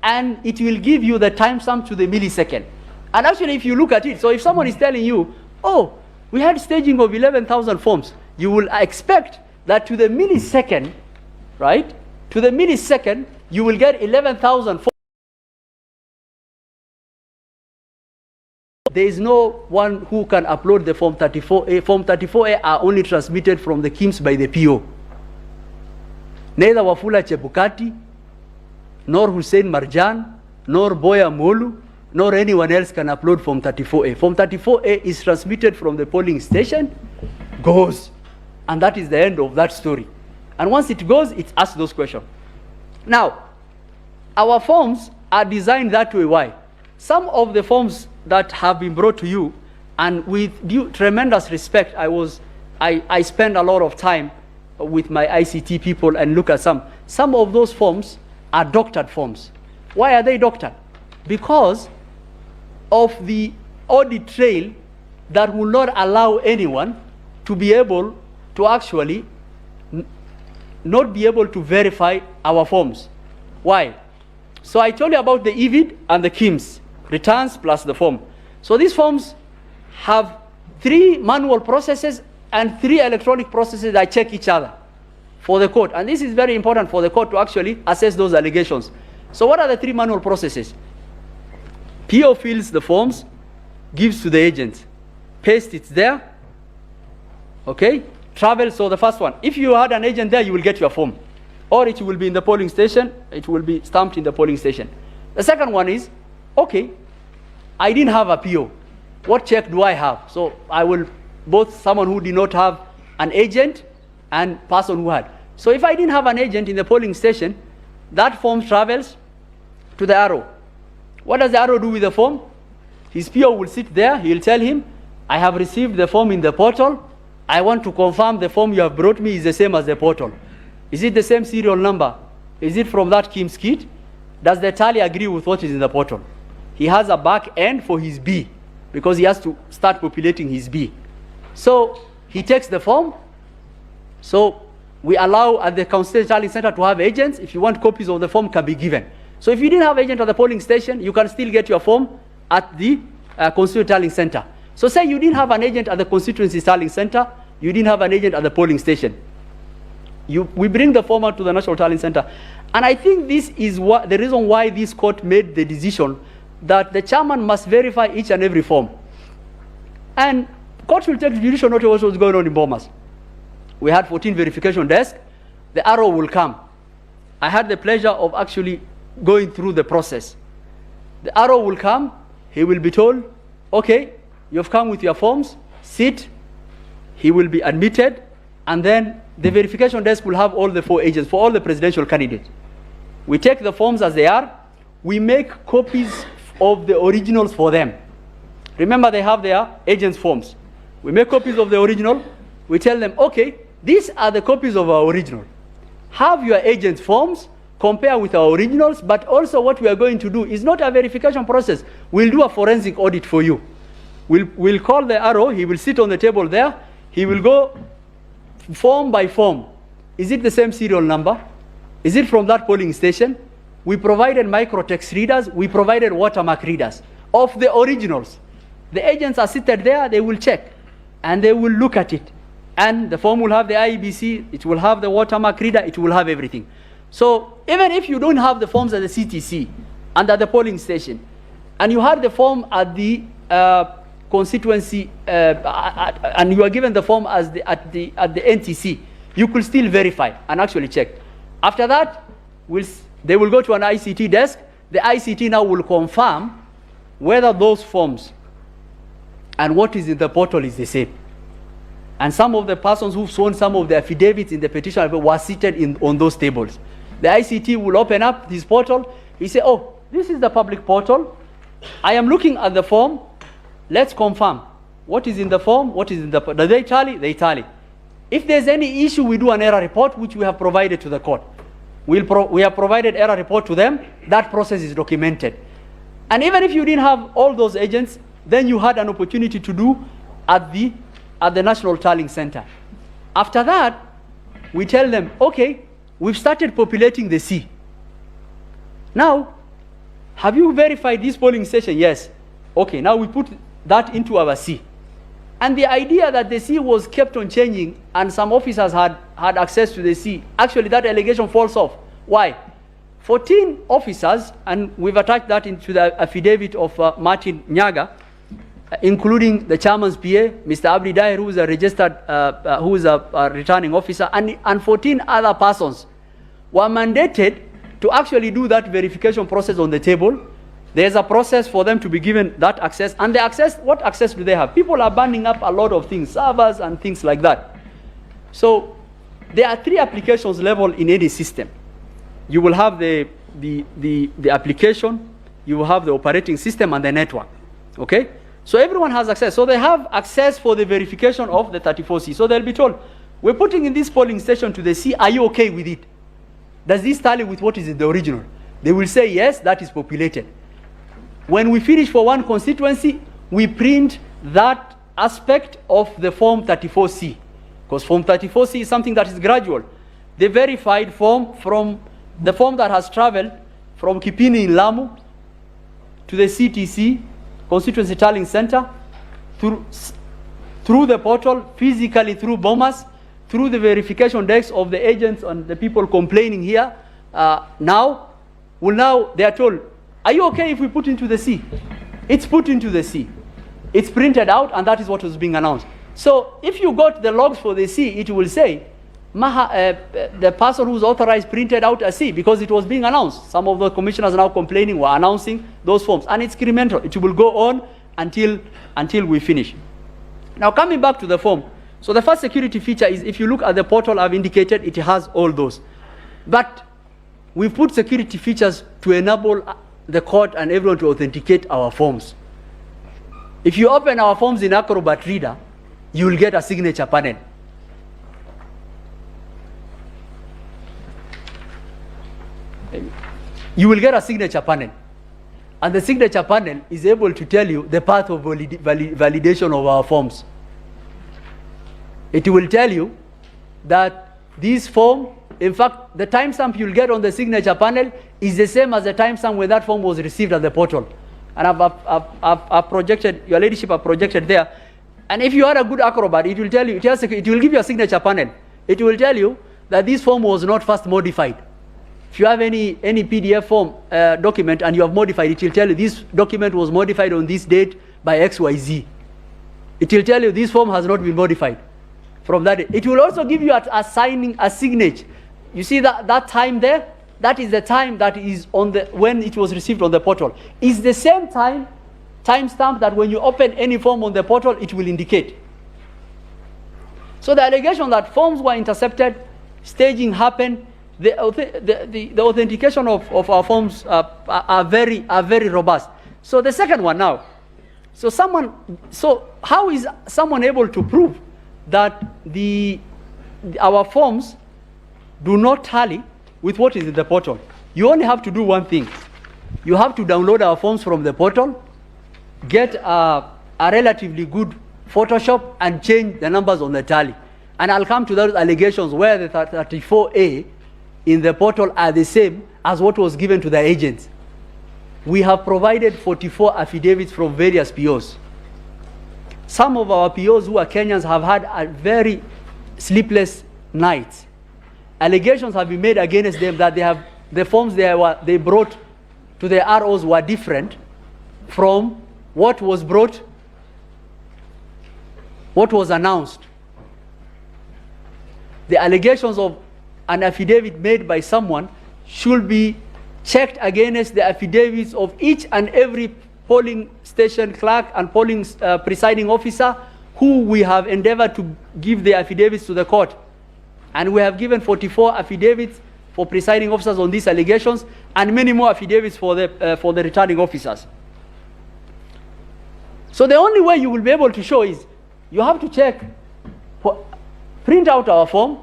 And it will give you the timestamp to the millisecond. And actually, if you look at it, so if someone is telling you, oh, we had staging of 11,000 forms, you will expect that to the millisecond, right? To the millisecond, you will get 11,000 forms. There is no one who can upload the Form 34A. Form 34A are only transmitted from the KIMS by the PO. Neither Wafula Chebukati, nor Hussein Marjan, nor Boya Molu, nor anyone else can upload Form 34A. Form 34A is transmitted from the polling station, goes, and that is the end of that story. And once it goes, it asks those questions. Now, our forms are designed that way. Why? Some of the forms that have been brought to you, and with due tremendous respect, I spend a lot of time with my ICT people and look at some of those forms are doctored forms. Why are they doctored? Because of the audit trail that will not allow anyone to be able to actually not be able to verify our forms. Why? So I told you about the EVID and the KIMS, returns plus the form. So these forms have 3 manual processes and 3 electronic processes that check each other for the court. And this is very important for the court to actually assess those allegations. So what are the 3 manual processes? PO fills the forms, gives to the agent, paste it there, okay? Travel, so the first one, if you had an agent there, you will get your form. Or it will be in the polling station, it will be stamped in the polling station. The second one is, okay, I didn't have a PO. What check do I have? So I will, both someone who did not have an agent and person who had. So if I didn't have an agent in the polling station, that form travels to the arrow. What does the arrow do with the form? His PO will sit there, he'll tell him, I have received the form in the portal, I want to confirm the form you have brought me is the same as the portal. Is it the same serial number? Is it from that KIMS kit? Does the tally agree with what is in the portal? He has a back end for his B, because he has to start populating his B. So he takes the form. So we allow at the Constituent Tallying Center to have agents. If you want copies of the form, can be given. So if you didn't have agent at the polling station, you can still get your form at the Constituent Tallying Center. So say you didn't have an agent at the Constituency Tallying Center, you didn't have an agent at the polling station. We bring the form out to the National Tallying Center. And I think this is the reason why this court made the decision that the chairman must verify each and every form. And court will take judicial notice of what's going on in Bomas. We had 14 verification desks. The arrow will come. I had the pleasure of actually going through the process. The arrow will come. He will be told, okay, you've come with your forms, sit. He will be admitted. And then the verification desk will have all the 4 agents for all the presidential candidates. We take the forms as they are. We make copies of the originals for them. Remember, they have their agents' forms. We make copies of the original. We tell them, okay, these are the copies of our original. Have your agents' forms, compare with our originals, but also what we are going to do is not a verification process. We'll do a forensic audit for you. We'll call the RO, he will sit on the table there, he will go form by form. Is it the same serial number? Is it from that polling station? We provided microtext readers, we provided watermark readers of the originals. The agents are seated there, they will check, and they will look at it. And the form will have the IEBC, it will have the watermark reader, it will have everything. So even if you don't have the forms at the CTC and at the polling station, and you had the form at the constituency, and you are given the form as at the NTC, you could still verify and actually check. After that, they will go to an ICT desk. The ICT now will confirm whether those forms and what is in the portal is the same. And some of the persons who've sworn some of the affidavits in the petition were seated on those tables. The ICT will open up this portal. He say, oh, this is the public portal. I am looking at the form. Let's confirm. What is in the form? What is in the portal? Do they tally? They tally. If there's any issue, we do an error report, which we have provided to the court. We have provided error report to them. That process is documented. And even if you didn't have all those agents, then you had an opportunity to do at the National Tallying Center. After that, we tell them, okay, we've started populating the C. Now, have you verified this polling station? Yes. Okay, now we put that into our C. And the idea that the C was kept on changing and some officers had access to the C, actually that allegation falls off. Why? 14 officers, and we've attached that into the affidavit of Martin Nyaga, including the chairman's PA, Mr. Abdi Dair, who is a registered, who is a returning officer, and 14 other persons were mandated to actually do that verification process on the table. There's a process for them to be given that access, and the access, what access do they have? People are burning up a lot of things, servers and things like that. So there are 3 applications level in any system. You will have the application, you will have the operating system and the network, okay? So everyone has access. So they have access for the verification of the 34C. So they'll be told, we're putting in this polling station to the C, are you okay with it? Does this tally with what is in the original? They will say, yes, that is populated. When we finish for one constituency, we print that aspect of the Form 34C. Because Form 34C is something that is gradual. The verified form from the form that has traveled from Kipini in Lamu to the CTC, Constituency Tallying Center, through the portal, physically through Bomas, through the verification desks of the agents and the people complaining here, now they are told, are you okay if we put into the C? It's put into the C. It's printed out, and that is what was being announced. So if you got the logs for the C, it will say, the person who's authorized printed out a C, because it was being announced. Some of the commissioners now complaining were announcing those forms, and it's incremental. It will go on until we finish. Now coming back to the form. So the first security feature is, if you look at the portal I've indicated, it has all those. But we've put security features to enable the court and everyone to authenticate our forms. If you open our forms in Acrobat Reader, you will get a signature panel. You will get a signature panel. And the signature panel is able to tell you the path of validation of our forms. It will tell you that this form, in fact, the timestamp you'll get on the signature panel is the same as the timestamp when that form was received at the portal. And I've projected, your ladyship, I've projected there. And if you are a good Acrobat, it will tell you, it will give you a signature panel. It will tell you that this form was not first modified. If you have any PDF form document and you have modified, it will tell you this document was modified on this date by XYZ. It will tell you this form has not been modified from that date. It will also give you a signing, a signature. You see that time there? That is the time that is on the when it was received on the portal. It's the same timestamp that when you open any form on the portal, it will indicate. So the allegation that forms were intercepted, staging happened, the authentication of our forms are very robust. So the second one now, So how is someone able to prove that our forms do not tally with what is in the portal? You only have to do one thing. You have to download our forms from the portal, get a relatively good Photoshop, and change the numbers on the tally. And I'll come to those allegations where the 34A in the portal are the same as what was given to the agents. We have provided 44 affidavits from various POs. Some of our POs who are Kenyans have had a very sleepless nights. Allegations have been made against them that the forms they brought to the ROs were different from what was announced. The allegations of an affidavit made by someone should be checked against the affidavits of each and every polling station clerk and polling presiding officer who we have endeavored to give the affidavits to the court. And we have given 44 affidavits for presiding officers on these allegations, and many more affidavits for the returning officers. So the only way you will be able to show is you have to print out our form.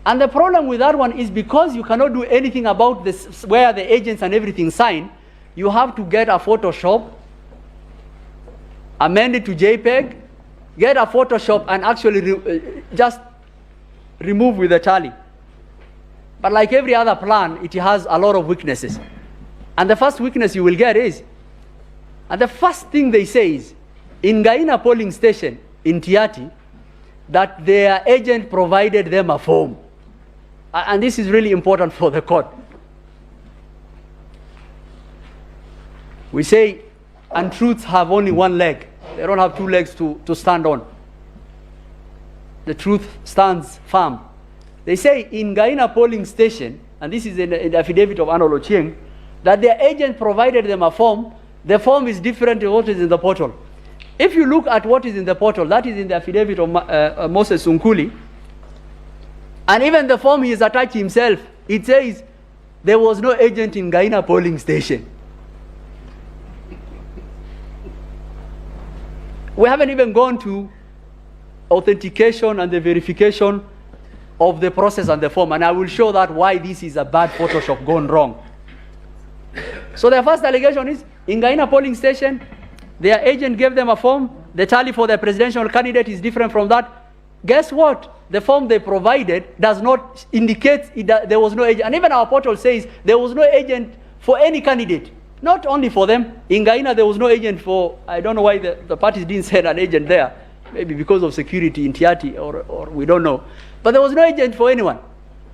And the problem with that one is because you cannot do anything about this, where the agents and everything sign, you have to get a Photoshop, amend it to JPEG, get a Photoshop, and actually just remove with the tally. But like every other plan, it has a lot of weaknesses. And the first weakness you will get is, and the first thing they say is, in Gaina polling station in Tiati, that their agent provided them a form. And this is really important for the court. We say untruths have only one leg. They don't have two legs to stand on. The truth stands firm. They say in Gaina polling station, and this is in the affidavit of Arnold Ochieng, that their agent provided them a form. The form is different to what is in the portal. If you look at what is in the portal, that is in the affidavit of Moses Sunkuli, and even the form he has attached himself, it says there was no agent in Gaina polling station. We haven't even gone to authentication and the verification of the process and the form, and I will show that why this is a bad Photoshop gone wrong. So the first allegation is, in Gaina polling station, their agent gave them a form. The tally for the presidential candidate is different from that. Guess what? The form they provided does not indicate there was no agent. And even our portal says there was no agent for any candidate. Not only for them. In Gaina, there was no agent for, I don't know why the parties didn't send an agent there. Maybe because of security in Tiati, or we don't know. But there was no agent for anyone.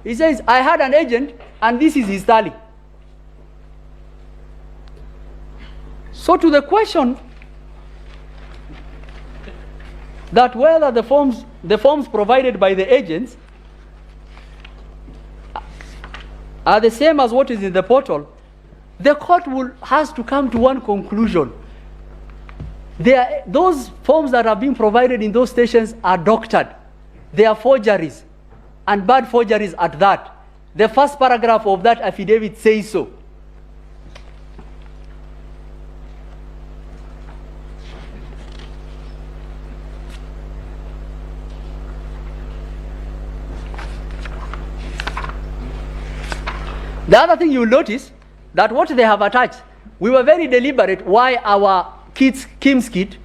He says, I had an agent, and this is his tally. So to the question that whether the forms provided by the agents are the same as what is in the portal, the court has to come to one conclusion. Those forms that are being provided in those stations are doctored. They are forgeries, and bad forgeries at that. The first paragraph of that affidavit says so. The other thing you will notice, that what they have attached, we were very deliberate why our KIMS kit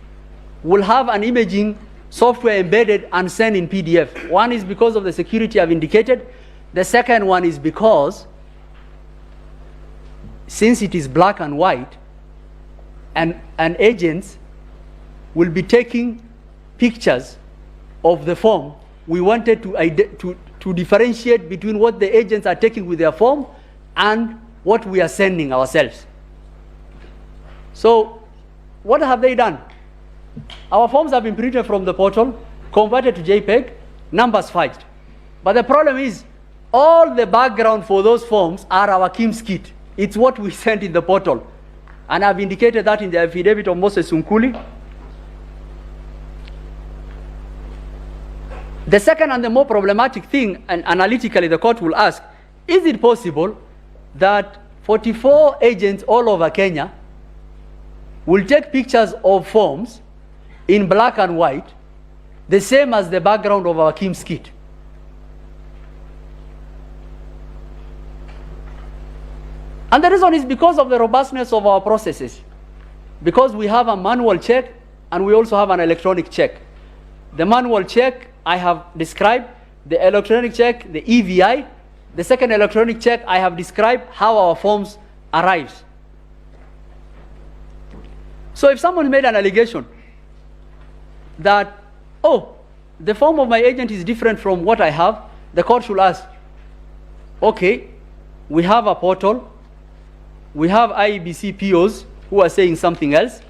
will have an imaging software embedded and sent in PDF. One is because of the security I've indicated. The second one is because, since it is black and white, and agents will be taking pictures of the form, we wanted to differentiate between what the agents are taking with their form and what we are sending ourselves. So what have they done? Our forms have been printed from the portal, converted to JPEG, numbers fudged. But the problem is, all the background for those forms are our KIMS kit. It's what we sent in the portal. And I've indicated that in the affidavit of Moses Sunkuli. The second and the more problematic thing, and analytically the court will ask, is it possible that 44 agents all over Kenya will take pictures of forms in black and white, the same as the background of our Kim's kit. And the reason is because of the robustness of our processes. Because we have a manual check and we also have an electronic check. The manual check I have described, the electronic check, the EVI. The second electronic check I have described how our forms arrives. So if someone made an allegation that, oh, the form of my agent is different from what I have, the court should ask, okay, we have a portal, we have IEBC POs who are saying something else,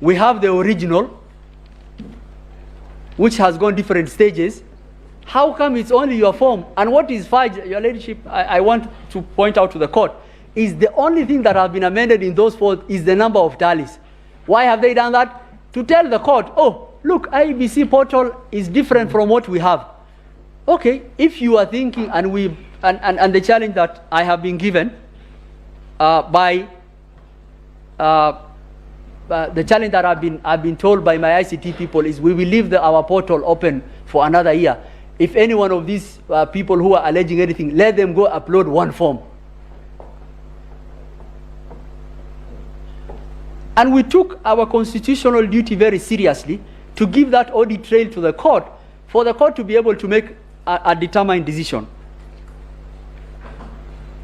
we have the original, which has gone different stages. How come it's only your form? And what is fudge, your ladyship, I want to point out to the court, is the only thing that has been amended in those four is the number of tallies. Why have they done that? To tell the court, oh, look, IEBC portal is different from what we have. Okay, if you are thinking, and the challenge that I have been given the challenge that I've been told by my ICT people is we will leave our portal open for another year. If any one of these people who are alleging anything, let them go upload one form. And we took our constitutional duty very seriously to give that audit trail to the court for the court to be able to make a determined decision.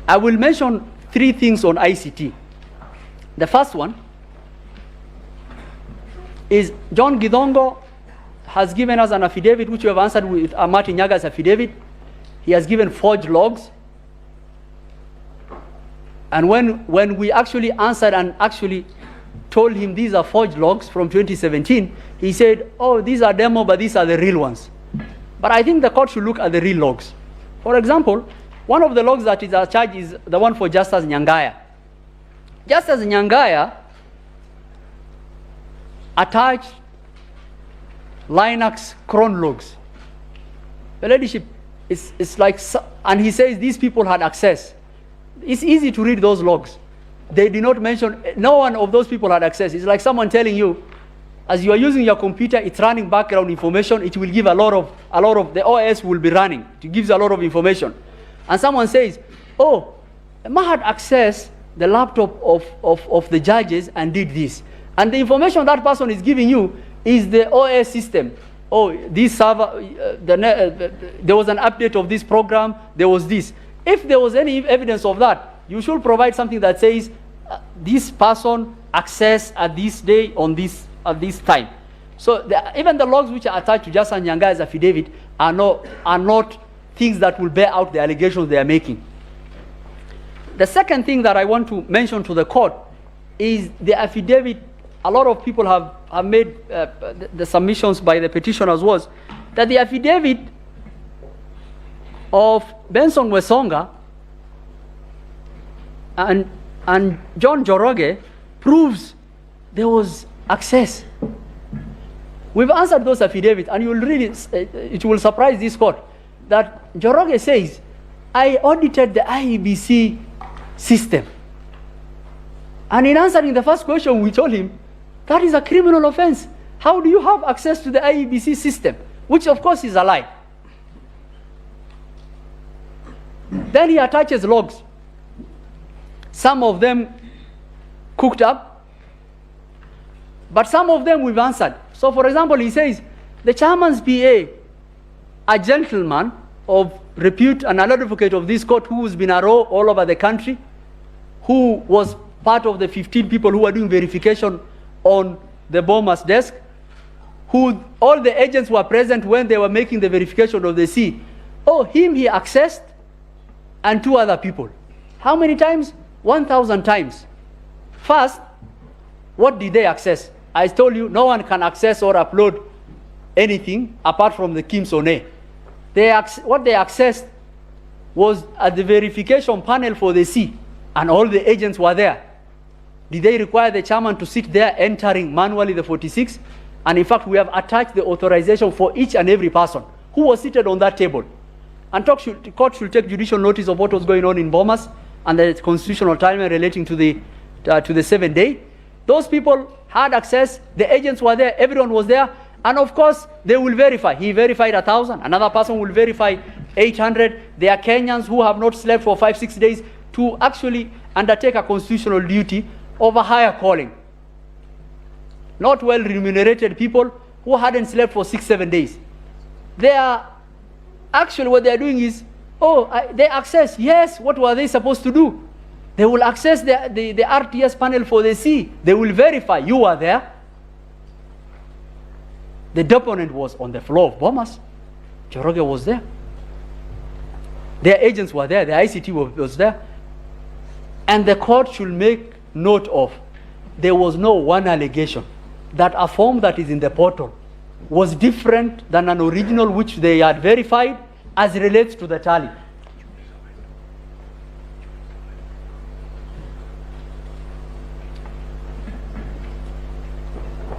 I will mention 3 things on ICT. The first one is John Gidongo has given us an affidavit which we have answered with Martin Nyaga's affidavit. He has given forged logs. And when we actually answered and actually told him these are forged logs from 2017, he said, oh, these are demo, but these are the real ones. But I think the court should look at the real logs. For example, one of the logs that is charged is the one for Justice Nyangaya. Justice Nyangaya attached Linux cron logs. The ladyship, it's like, and he says these people had access. It's easy to read those logs. They did not mention, no one of those people had access. It's like someone telling you, as you are using your computer, it's running background information, it will give a lot of, the OS will be running. It gives a lot of information. And someone says, oh, Mahat accessed the laptop of the judges and did this. And the information that person is giving you is the OS system. Oh, this server, there was an update of this program, there was this. If there was any evidence of that, you should provide something that says this person accessed at this day at this time. So even the logs which are attached to Justice Nyanga's affidavit are not things that will bear out the allegations they are making. The second thing that I want to mention to the court is the affidavit. A lot of people have made the submissions by the petitioners was that the affidavit of Benson Wesonga and John Joroge proves there was access. We've answered those affidavits, and you will read it. It will surprise this court that Joroge says, I audited the IEBC system. And in answering the first question, we told him, that is a criminal offense. How do you have access to the IEBC system? Which of course is a lie. Then he attaches logs. Some of them cooked up, but some of them we've answered. So for example, he says, the chairman's PA, a gentleman of repute and an advocate of this court who's been a row all over the country, who was part of the 15 people who were doing verification on the bomber's desk, who all the agents were present when they were making the verification of the C. Oh, him he accessed, and 2 other people. How many times? 1,000 times. First, what did they access? I told you, no one can access or upload anything apart from the Kim Somane. What they accessed was at the verification panel for the C, and all the agents were there. Did they require the chairman to sit there entering manually the 46? And in fact, we have attached the authorization for each and every person who was seated on that table. And the court should take judicial notice of what was going on in Bomas and the constitutional timeline relating to the 7 day. Those people had access, the agents were there, everyone was there, and of course, they will verify. He verified 1,000, another person will verify 800. There are Kenyans who have not slept for 5-6 days to actually undertake a constitutional duty of a higher calling. Not well remunerated people who hadn't slept for 6-7 days. They are, actually what they are doing is, they access, yes, what were they supposed to do? They will access the RTS panel for the sea. They will verify you are there. The deponent was on the floor of Bomas. Joroge was there. Their agents were there. The ICT was there. And the court should make note of, there was no one allegation that a form that is in the portal was different than an original which they had verified as relates to the tally.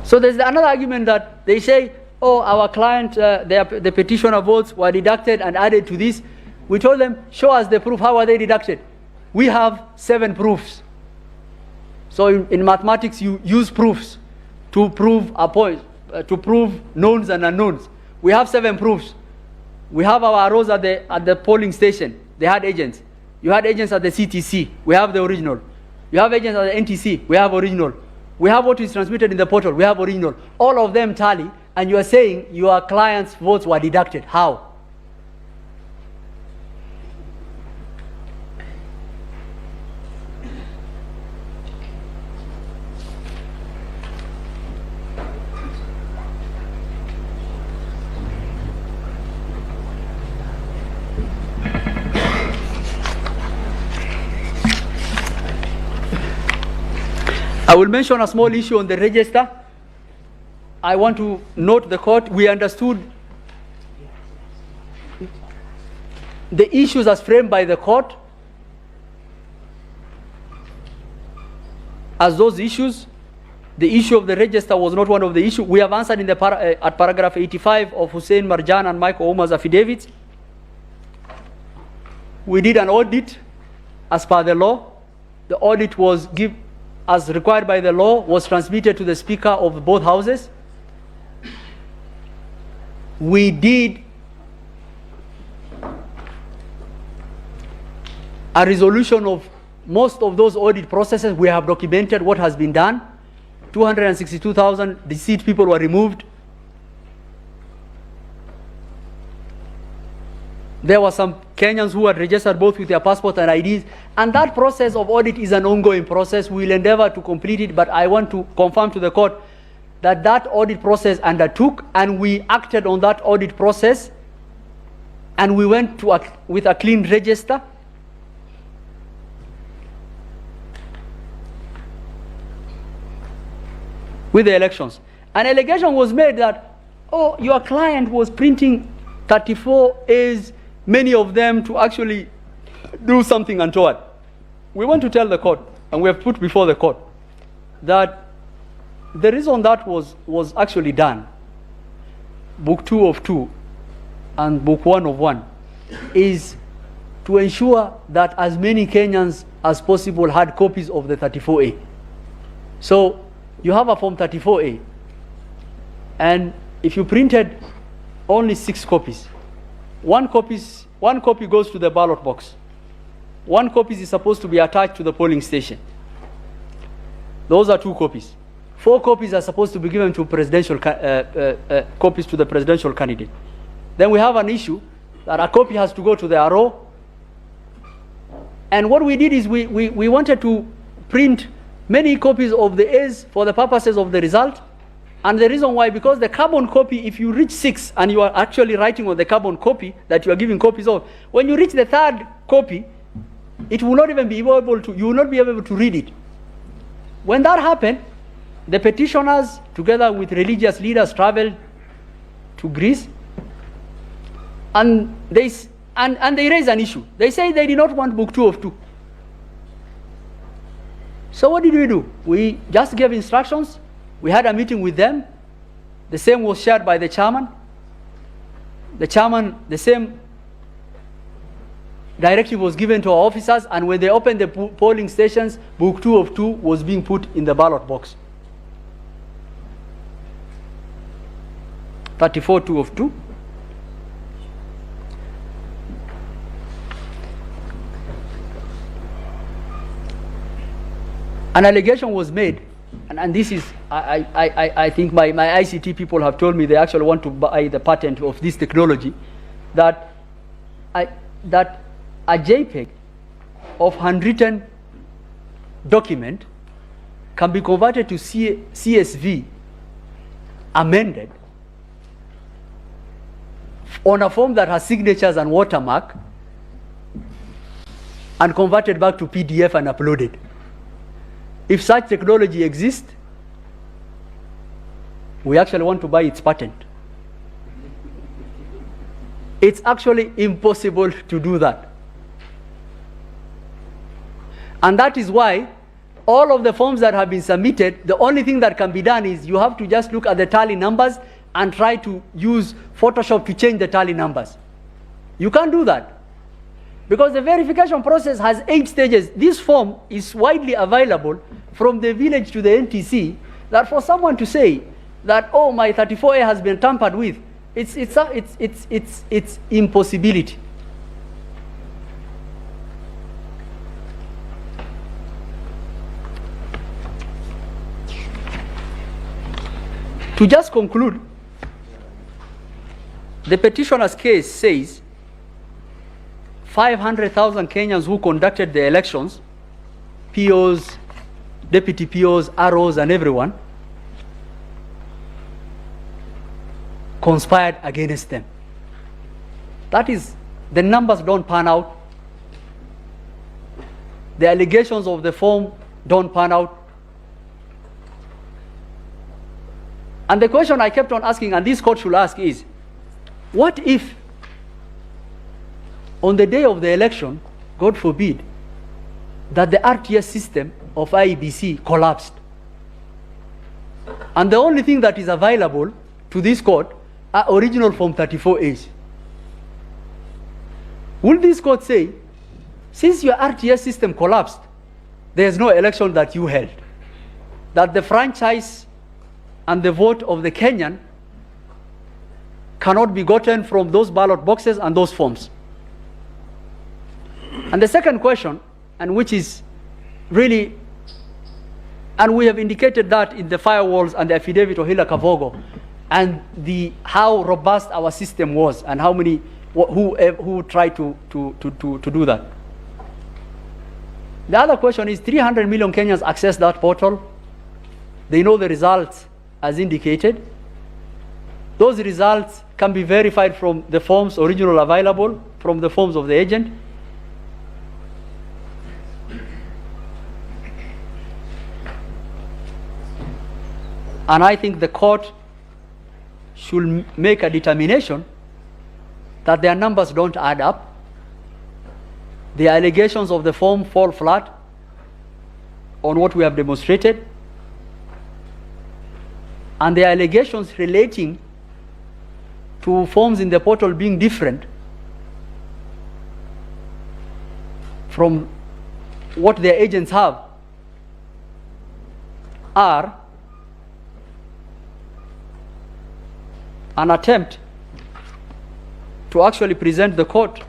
So there's another argument that they say, our client, the petitioner votes were deducted and added to this. We told them, show us the proof. How are they deducted? We have 7 proofs. So in mathematics, you use proofs to prove a point, to prove knowns and unknowns. We have 7 proofs. We have our arrows at the polling station. They had agents. You had agents at the CTC. We have the original. You have agents at the NTC. We have original. We have what is transmitted in the portal. We have original. All of them tally, and you are saying your client's votes were deducted. How? I will mention a small issue on the register. I want to note the court, we understood the issues as framed by the court as those issues. The issue of the register was not one of the issues. We have answered in the at paragraph 85 of Hussein Marjan and Michael Omar's affidavits. We did an audit as per the law. The audit was as required by the law, was transmitted to the Speaker of both houses. We did a resolution of most of those audit processes. We have documented what has been done. 262,000 deceased people were removed. There were some Kenyans who had registered both with their passport and IDs. And that process of audit is an ongoing process. We will endeavor to complete it, but I want to confirm to the court that that audit process undertook, and we acted on that audit process, and we went to with a clean register. With the elections. An allegation was made that, your client was printing 34As, many of them to actually do something untoward. We want to tell the court, and we have put before the court, that the reason that was actually done, book 2 of 2 and book 1 of 1, is to ensure that as many Kenyans as possible had copies of the 34A. So you have a form 34A, and if you printed only 6 copies, one copy goes to the ballot box. 1 copy is supposed to be attached to the polling station. Those are 2 copies. 4 copies are supposed to be given to presidential copies to the presidential candidate. Then we have an issue that a copy has to go to the RO. And what we did is we wanted to print many copies of the A's for the purposes of the result. And the reason why, because the carbon copy, if you reach 6 and you are actually writing on the carbon copy that you are giving copies of, when you reach the 3rd copy, it will not even be able to, you will not be able to read it. When that happened, the petitioners, together with religious leaders, traveled to Greece, and they raised an issue. They say they did not want book 2 of 2. So what did we do? We just gave instructions. We had a meeting with them. The same was shared by the chairman. The chairman, the same directive was given to our officers, and when they opened the polling stations, book 2 of 2 was being put in the ballot box. 34 2 of 2. An allegation was made, and this is, I think my ICT people have told me they actually want to buy the patent of this technology, that a JPEG of handwritten document can be converted to CSV amended on a form that has signatures and watermark, and converted back to PDF and uploaded. If such technology exists, we actually want to buy its patent. It's actually impossible to do that. And that is why all of the forms that have been submitted, the only thing that can be done is you have to just look at the tally numbers and try to use Photoshop to change the tally numbers. You can't do that, because the verification process has 8 stages. This form is widely available from the village to the NTC, that for someone to say that, oh, my 34A has been tampered with, it's impossibility. To just conclude, the petitioner's case says 500,000 Kenyans who conducted the elections, POs, deputy POs, ROs, and everyone, conspired against them. That is, the numbers don't pan out. The allegations of the form don't pan out. And the question I kept on asking, and this court should ask, is, what if on the day of the election, God forbid, that the RTS system of IEBC collapsed, and the only thing that is available to this court are original Form 34As? Will this court say, since your RTS system collapsed, there is no election that you held, that the franchise and the vote of the Kenyan cannot be gotten from those ballot boxes and those forms? And the second question, and which is really, and we have indicated that in the firewalls and the affidavit of Hila Kavogo, and how robust our system was, and how many who tried to do that. The other question is, 300 million Kenyans access that portal. They know the results as indicated. Those results can be verified from the forms original available, from the forms of the agent. And I think the court should make a determination that their numbers don't add up. The allegations of the form fall flat on what we have demonstrated. And the allegations relating to forms in the portal being different from what their agents have are an attempt to actually present the court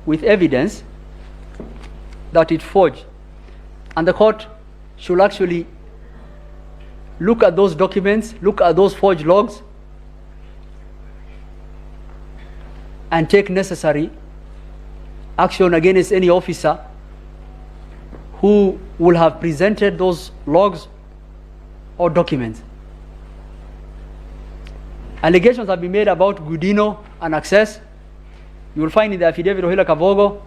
with evidence that it forged. And the court should actually look at those documents, look at those forged logs, and take necessary action against any officer who will have presented those logs or documents. Allegations have been made about Gudino and access. You will find in the affidavit of Hila Kavogo,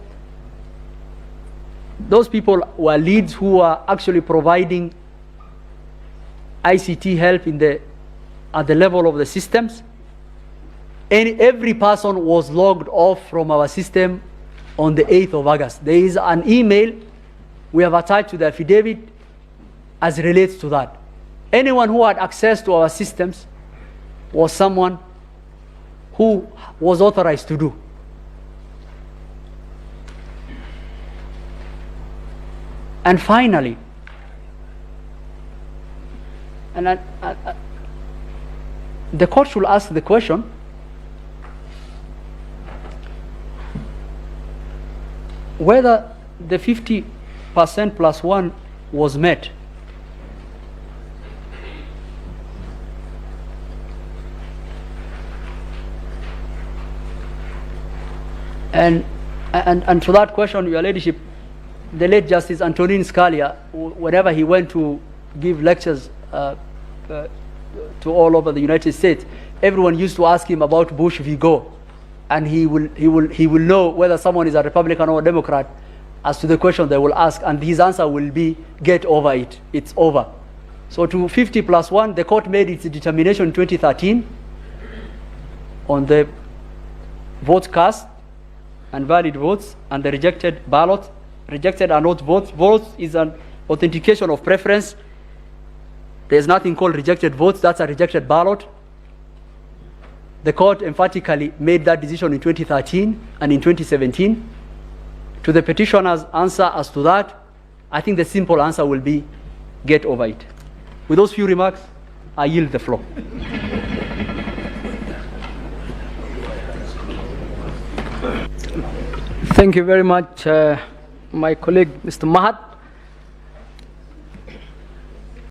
those people were leads who are actually providing ICT help at the level of the systems. And every person was logged off from our system on the 8th of August. There is an email we have attached to the affidavit as relates to that. Anyone who had access to our systems was someone who was authorized to do. And finally, the court should ask the question, whether the 50% plus 1 was met. And to that question, Your Ladyship, the late Justice Antonin Scalia, whenever he went to give lectures to all over the United States, everyone used to ask him about Bush v. Gore, and he will know whether someone is a Republican or a Democrat as to the question they will ask, and his answer will be, get over it, it's over. So to 50 plus 1, the court made its determination in 2013 on the votes cast and valid votes and the rejected ballot. Rejected are not votes. Votes is an authentication of preference. There's nothing called rejected votes. That's a rejected ballot. The court emphatically made that decision in 2013 and in 2017. To the petitioner's answer as to that, I think the simple answer will be, get over it. With those few remarks, I yield the floor. Thank you very much, my colleague, Mr. Mahat.